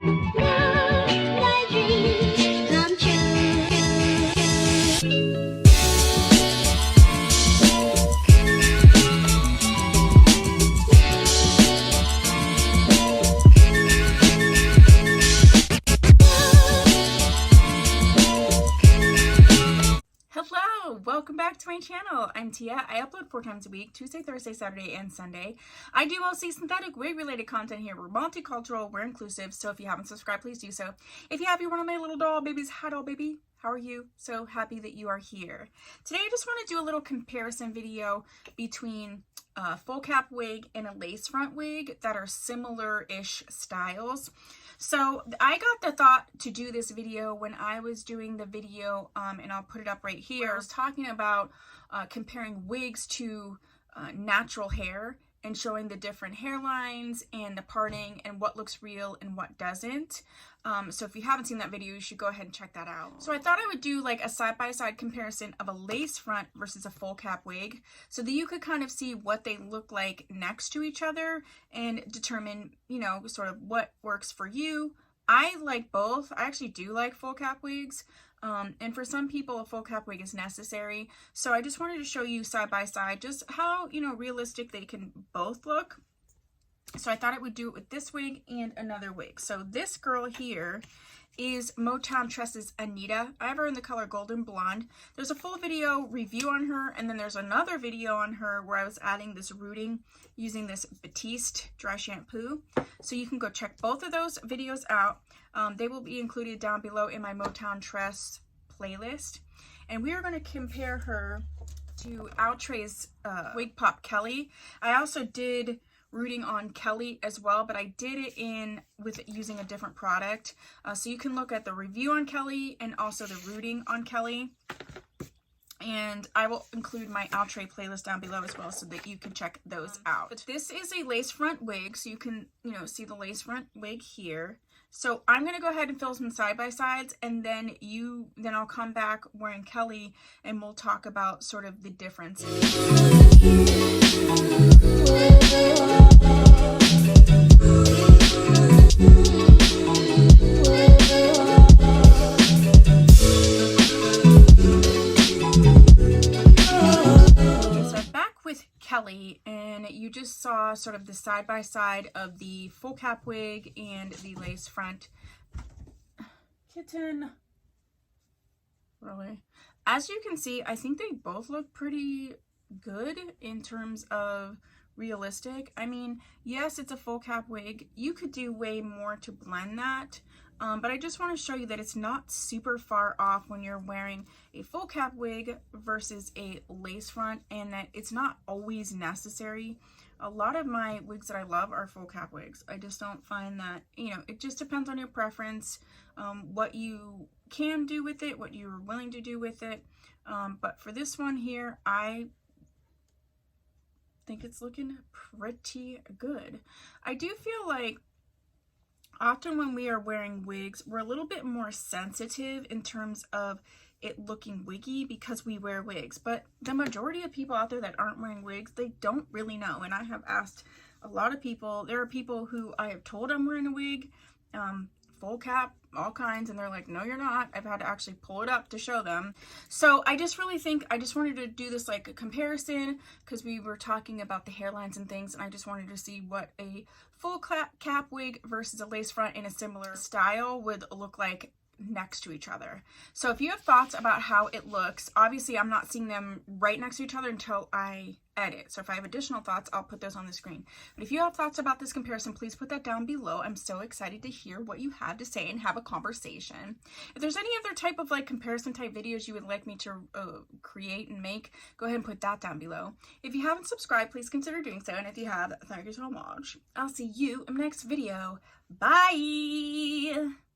my dreams come true. Hello, welcome back to my channel. I'm Tia. I upload 4 times a week, Tuesday, Thursday, Saturday, and Sunday. I do mostly synthetic wig related content here. We're multicultural, we're inclusive, so if you haven't subscribed, please do so. If you have, you're one of my little doll babies. Hi doll baby, how are you? So happy that you are here. Today I just want to do a little comparison video between a full cap wig and a lace front wig that are similar-ish styles. So I got the thought to do this video when I was doing the video, and I'll put it up right here. I was talking about comparing wigs to natural hair and showing the different hairlines and the parting and what looks real and what doesn't. So if you haven't seen that video, you should go ahead and check that out. So I thought I would do like a side-by-side comparison of a lace front versus a full cap wig so that you could kind of see what they look like next to each other and determine, you know, sort of what works for you. I like both. I actually do like full cap wigs. And for some people, a full cap wig is necessary. So I just wanted to show you side by side just how, you know, realistic they can both look. So I thought I would do it with this wig and another wig. So this girl here is Motown Tress's Anita. I have her in the color Golden Blonde. There's a full video review on her, and then there's another video on her where I was adding this rooting using this Batiste dry shampoo. So you can go check both of those videos out. They will be included down below in my Motown Tress playlist. And we are going to compare her to Outre's Wig Pop Kelly. I also did rooting on Kelly as well, but I did it with using a different product. So you can look at the review on Kelly and also the rooting on Kelly. And I will include my Outre playlist down below as well so that you can check those out. But this is a lace front wig, so you can, you know, see the lace front wig here. So I'm going to go ahead and fill some side-by-sides, and then I'll come back wearing Kelly and we'll talk about sort of the differences. Kelly, and you just saw sort of the side-by-side of the full cap wig and the lace front. Kitten. Really? As you can see, I think they both look pretty good in terms of realistic. I mean, yes, it's a full cap wig. You could do way more to blend that. But I just want to show you that it's not super far off when you're wearing a full cap wig versus a lace front, and that it's not always necessary. A lot of my wigs that I love are full cap wigs. I just don't find that, you know, it just depends on your preference, what you can do with it, what you're willing to do with it. But for this one here, I think it's looking pretty good. I do feel like often when we are wearing wigs, we're a little bit more sensitive in terms of it looking wiggy because we wear wigs. But the majority of people out there that aren't wearing wigs, they don't really know. And I have asked a lot of people. There are people who I have told I'm wearing a wig, full cap, all kinds, and they're like, no, you're not. I've had to actually pull it up to show them. So I just really think I just wanted to do this like a comparison because we were talking about the hairlines and things, and I just wanted to see what a full cap wig versus a lace front in a similar style would look like next to each other. So if you have thoughts about how it looks, obviously I'm not seeing them right next to each other until I edit. So if I have additional thoughts, I'll put those on the screen. But if you have thoughts about this comparison, please put that down below. I'm so excited to hear what you have to say and have a conversation. If there's any other type of like comparison type videos you would like me to create and make, go ahead and put that down below. If you haven't subscribed, please consider doing so. And if you have, thank you so much. I'll see you in the next video. Bye!